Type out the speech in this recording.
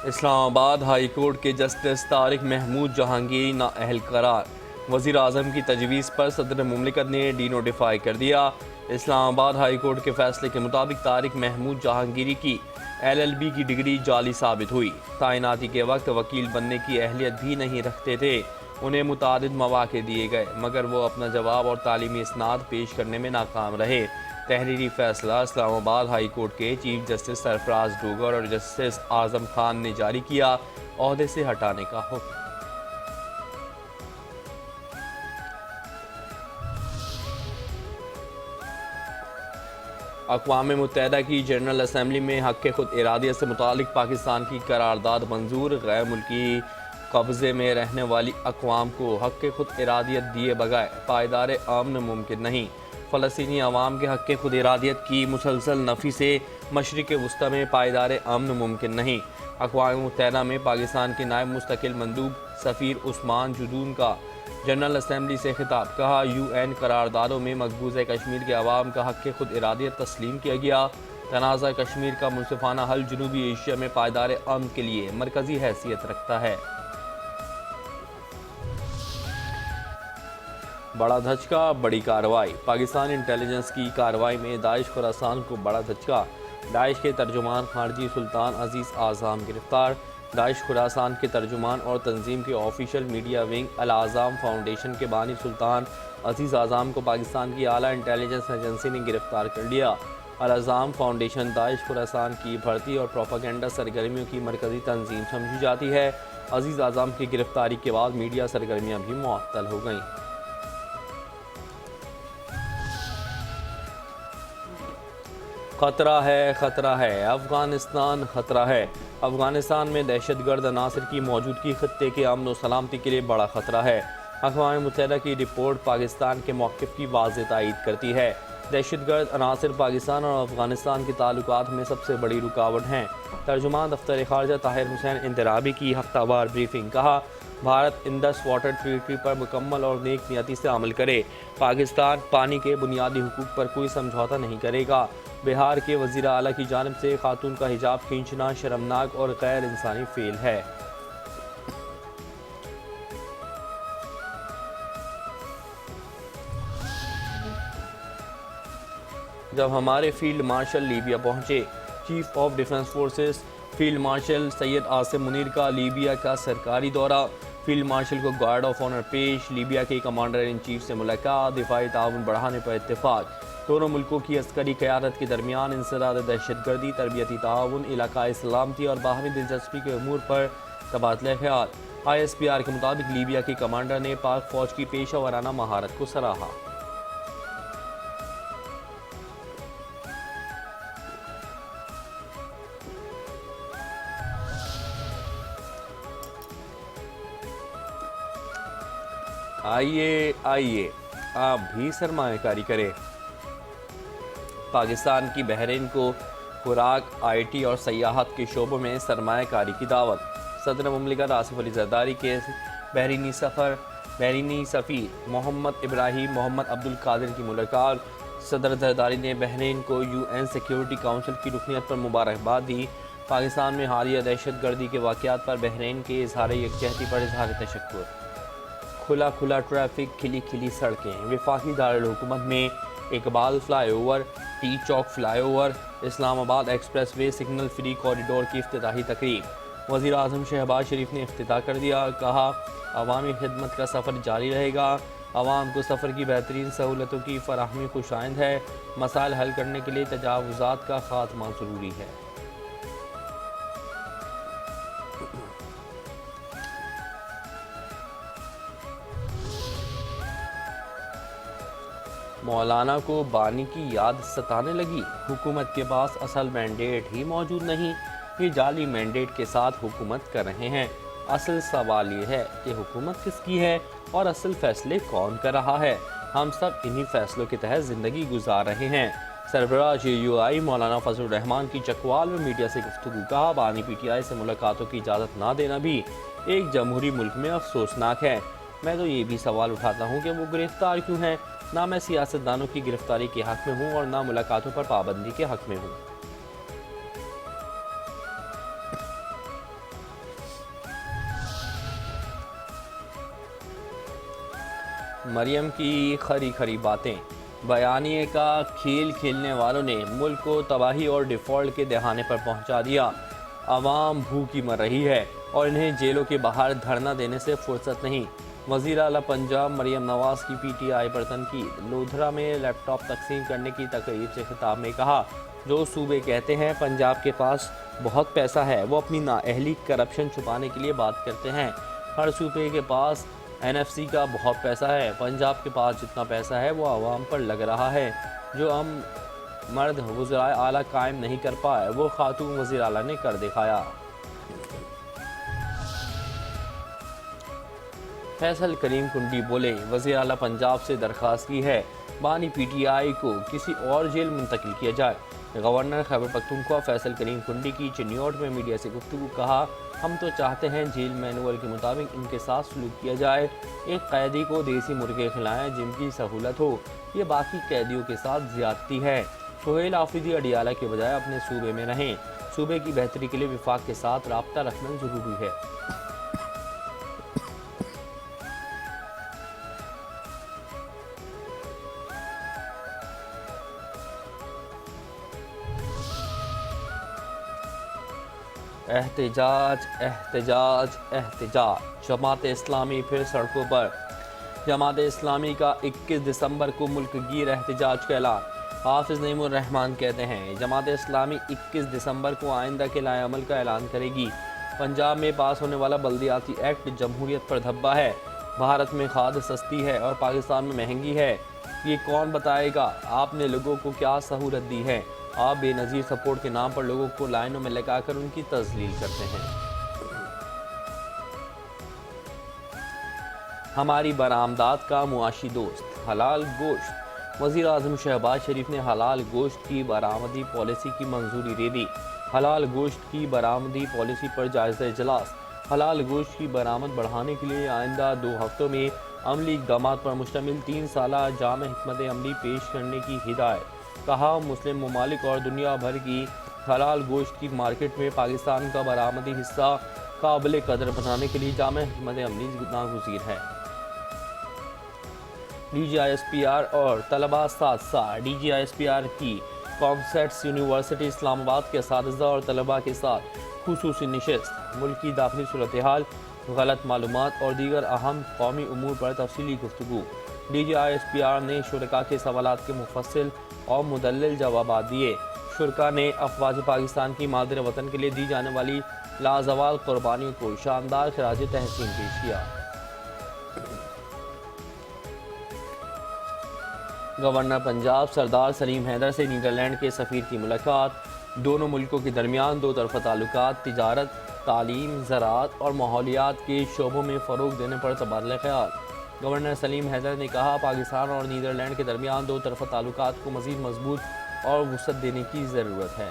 اسلام آباد high court کے justice Tariq Mahmood Jahangiri نااہل قرار۔ وزیر اعظم کی تجویز پر صدر مملکت نے ڈی نوٹیفائی کر دیا۔ اسلام آباد ہائی کورٹ کے فیصلے کے مطابق طارق محمود جہانگیری کی LLB کی ڈگری جعلی ثابت ہوئی۔ تعیناتی کے وقت وکیل بننے کی اہلیت بھی نہیں رکھتے تھے۔ انہیں متعدد مواقع دیے گئے مگر وہ اپنا جواب اور تعلیمی اسناد پیش کرنے میں ناکام رہے۔ تحریری فیصلہ اسلام آباد ہائی کورٹ کے چیف جسٹس سرفراز ڈوگر اور جسٹس اعظم خان نے جاری کیا۔ عہدے سے ہٹانے کا حکم۔ اقوام متحدہ کی جنرل اسمبلی میں حق خود ارادیت سے متعلق پاکستان کی قرارداد منظور۔ غیر ملکی قبضے میں رہنے والی اقوام کو حق خود ارادیت دیے بغیر پائیدار امن ممکن نہیں۔ فلسطینی عوام کے حق خود ارادیت کی مسلسل نفی سے مشرق وسطی میں پائیدار امن ممکن نہیں۔ اقوام متحدہ میں پاکستان کے نائب مستقل مندوب سفیر عثمان جدون کا جنرل اسمبلی سے خطاب۔ کہا UN قراردادوں میں مقبوضہ کشمیر کے عوام کا حق خود ارادیت تسلیم کیا گیا۔ تنازع کشمیر کا منصفانہ حل جنوبی ایشیا میں پائیدار امن کے لیے مرکزی حیثیت رکھتا ہے۔ بڑا دھچکا، بڑی کارروائی۔ پاکستان انٹیلیجنس کی کارروائی میں داعش خراسان کو بڑا دھچکا۔ داعش کے ترجمان خارجی سلطان عزیز اعظم گرفتار۔ داعش خراسان کے ترجمان اور تنظیم کے آفیشل میڈیا ونگ الاعظام فاؤنڈیشن کے بانی سلطان عزیز اعظم کو پاکستان کی اعلیٰ انٹیلیجنس ایجنسی نے گرفتار کر لیا۔ الاعظام فاؤنڈیشن داعش خراسان کی بھرتی اور پروپیگنڈا سرگرمیوں کی مرکزی تنظیم سمجھی جاتی ہے۔ عزیز اعظم کی گرفتاری کے بعد میڈیا سرگرمیاں بھی معطل ہو گئیں۔ خطرہ ہے افغانستان خطرہ ہے۔ افغانستان میں دہشت گرد عناصر کی موجودگی خطے کے امن و سلامتی کے لیے بڑا خطرہ ہے۔ اقوام متحدہ کی رپورٹ پاکستان کے موقف کی واضح تائید کرتی ہے۔ دہشت گرد عناصر پاکستان اور افغانستان کے تعلقات میں سب سے بڑی رکاوٹ ہیں۔ ترجمان دفتر خارجہ طاہر حسین اندرابی کی ہفتہ وار بریفنگ۔ کہا بھارت انڈس واٹر ٹریٹی پر مکمل اور نیک نیتی سے عمل کرے۔ پاکستان پانی کے بنیادی حقوق پر کوئی سمجھوتہ نہیں کرے گا۔ بہار کے وزیر اعلیٰ کی جانب سے خاتون کا حجاب کھینچنا شرمناک اور غیر انسانی فعل ہے۔ جب ہمارے فیلڈ مارشل لیبیا پہنچے۔ Chief of defence forces field marshal Syed Asim Munir کا لیبیا کا سرکاری دورہ۔ فیلڈ مارشل کو گارڈ آف آنر پیش۔ لیبیا کے کمانڈر ان چیف سے ملاقات۔ دفاعی تعاون بڑھانے پر اتفاق۔ دونوں ملکوں کی عسکری قیادت کے درمیان انسداد دہشت گردی، تربیتی تعاون، علاقائی سلامتی اور باہمی دلچسپی کے امور پر تبادلہ خیال۔ ISPR کے مطابق لیبیا کے کمانڈر نے پاک فوج کی پیشہ ورانہ مہارت کو سراہا۔ آئیے آپ بھی سرمایہ کاری کریں۔ پاکستان کی بحرین کو خوراک، IT اور سیاحت کے شعبوں میں سرمایہ کاری کی دعوت۔ صدر مملکت آصف علی زرداری کے بحرینی سفیر محمد ابراہیم محمد عبد القادر کی ملاقات۔ صدر زرداری نے بحرین کو UN سیکیورٹی کونسل کی رکنیت پر مبارکباد دی۔ پاکستان میں حالیہ دہشت گردی کے واقعات پر بحرین کے اظہار یکجہتی پر اظہار تشکر۔ کھلا ٹریفک، کھلی سڑکیں۔ وفاقی دارالحکومت میں اقبال فلائی اوور، ٹی چوک فلائی اوور، اسلام آباد express way signal free corridor کی افتتاحی تقریب۔ وزیر اعظم شہباز شریف نے افتتاح کر دیا۔ کہا عوامی خدمت کا سفر جاری رہے گا۔ عوام کو سفر کی بہترین سہولتوں کی فراہمی خوش آئند ہے۔ مسائل حل کرنے کے لیے تجاوزات کا خاتمہ ضروری ہے۔ مولانا کو بانی کی یاد ستانے لگی۔ حکومت کے پاس اصل مینڈیٹ ہی موجود نہیں۔ یہ جعلی مینڈیٹ کے ساتھ حکومت کر رہے ہیں۔ اصل سوال یہ ہے کہ حکومت کس کی ہے اور اصل فیصلے کون کر رہا ہے۔ ہم سب انہی فیصلوں کے تحت زندگی گزار رہے ہیں۔ سربراہ JUI مولانا فضل الرحمان کی چکوال میں میڈیا سے گفتگو۔ کہا بانی PTI سے ملاقاتوں کی اجازت نہ دینا بھی ایک جمہوری ملک میں افسوسناک ہے۔ میں تو یہ بھی سوال اٹھاتا ہوں کہ وہ گرفتار کیوں ہیں۔ نہ میں سیاستدانوں کی گرفتاری کے حق میں ہوں اور نہ ملاقاتوں پر پابندی کے حق میں ہوں۔ مریم کی کھری کھری باتیں، بیانیے کا کھیل کھیلنے والوں نے ملک کو تباہی اور ڈیفالٹ کے دہانے پر پہنچا دیا۔ عوام بھوکی مر رہی ہے اور انہیں جیلوں کے باہر دھرنا دینے سے فرصت نہیں۔ وزیر اعلیٰ پنجاب مریم نواز کی پی ٹی آئی پر تنقید۔ لودھرا میں لیپ ٹاپ تقسیم کرنے کی تقریب سے خطاب میں کہا، جو صوبے کہتے ہیں پنجاب کے پاس بہت پیسہ ہے، وہ اپنی نااہلی کرپشن چھپانے کے لیے بات کرتے ہیں۔ ہر صوبے کے پاس این ایف سی کا بہت پیسہ ہے، پنجاب کے پاس جتنا پیسہ ہے وہ عوام پر لگ رہا ہے۔ جو ہم مرد وزرائے اعلیٰ قائم نہیں کر پائے، وہ خاتون وزیر اعلیٰ نے کر دکھایا۔ فیصل کریم کنڈی بولے، وزیر اعلیٰ پنجاب سے درخواست کی ہے بانی پی ٹی آئی کو کسی اور جیل منتقل کیا جائے۔ گورنر خیبر پختونخوا فیصل کریم کنڈی کی چنیوٹ میں میڈیا سے گفتگو۔ کہا، ہم تو چاہتے ہیں جیل مینول کے مطابق ان کے ساتھ سلوک کیا جائے۔ ایک قیدی کو دیسی مرغے کھلائیں جن کی سہولت ہو، یہ باقی قیدیوں کے ساتھ زیادتی ہے۔ سہیل آفریدی اڈیالہ کے بجائے اپنے صوبے میں رہیں۔ صوبے کی بہتری کے لیے وفاق کے ساتھ رابطہ رکھنا ضروری ہے۔ احتجاج احتجاج احتجاج، جماعت اسلامی پھر سڑکوں پر۔ جماعت اسلامی کا 21 دسمبر کو ملک گیر احتجاج کا اعلان۔ حافظ نعیم الرحمان کہتے ہیں، جماعت اسلامی 21 دسمبر کو آئندہ کے لائے عمل کا اعلان کرے گی۔ پنجاب میں پاس ہونے والا بلدیاتی ایکٹ جمہوریت پر دھبا ہے۔ بھارت میں کھاد سستی ہے اور پاکستان میں مہنگی ہے، یہ کون بتائے گا؟ آپ نے لوگوں کو کیا سہولت دی ہے؟ آپ بے نظیر سپورٹ کے نام پر لوگوں کو لائنوں میں لگا کر ان کی تذلیل کرتے ہیں۔ ہماری برآمدات کا معاشی دوست، حلال گوشت۔ وزیر اعظم شہباز شریف نے حلال گوشت کی برآمدی پالیسی کی منظوری دے دی۔ حلال گوشت کی برآمدی پالیسی پر جائزہ اجلاس۔ حلال گوشت کی برآمد بڑھانے کے لیے آئندہ 2 ہفتوں میں عملی اقدامات پر مشتمل 3 سالہ جامع حکمت عملی پیش کرنے کی ہدایت۔ کہا، مسلم ممالک اور دنیا بھر کی حلال گوشت کی مارکیٹ میں پاکستان کا برآمدی حصہ قابل قدر بنانے کے لیے جامع حکمت عملی ناگزیر ہے۔ D G I S P R اور طلباء ساتھ ساتھ۔ D G I S P R کی کانسیپٹس یونیورسٹی اسلام آباد کے اساتذہ اور طلباء کے ساتھ خصوصی نشست۔ ملکی داخلی صورتحال، غلط معلومات اور دیگر اہم قومی امور پر تفصیلی گفتگو۔ D G I S P R نے شرکاء کے سوالات کے مفصل اور مدلل جوابات دیے۔ شرکاء نے افواج پاکستان کی مادر وطن کے لیے دی جانے والی لازوال قربانیوں کو شاندار خراج تحسین پیش کیا۔ گورنر پنجاب سردار سلیم حیدر سے نیدرلینڈ کے سفیر کی ملاقات۔ دونوں ملکوں کے درمیان 2 طرفہ تعلقات، تجارت، تعلیم، زراعت اور ماحولیات کے شعبوں میں فروغ دینے پر تبادلہ خیال۔ گورنر سلیم حیدر نے کہا، پاکستان اور نیدرلینڈ کے درمیان 2 طرفہ تعلقات کو مزید مضبوط اور وسعت دینے کی ضرورت ہے۔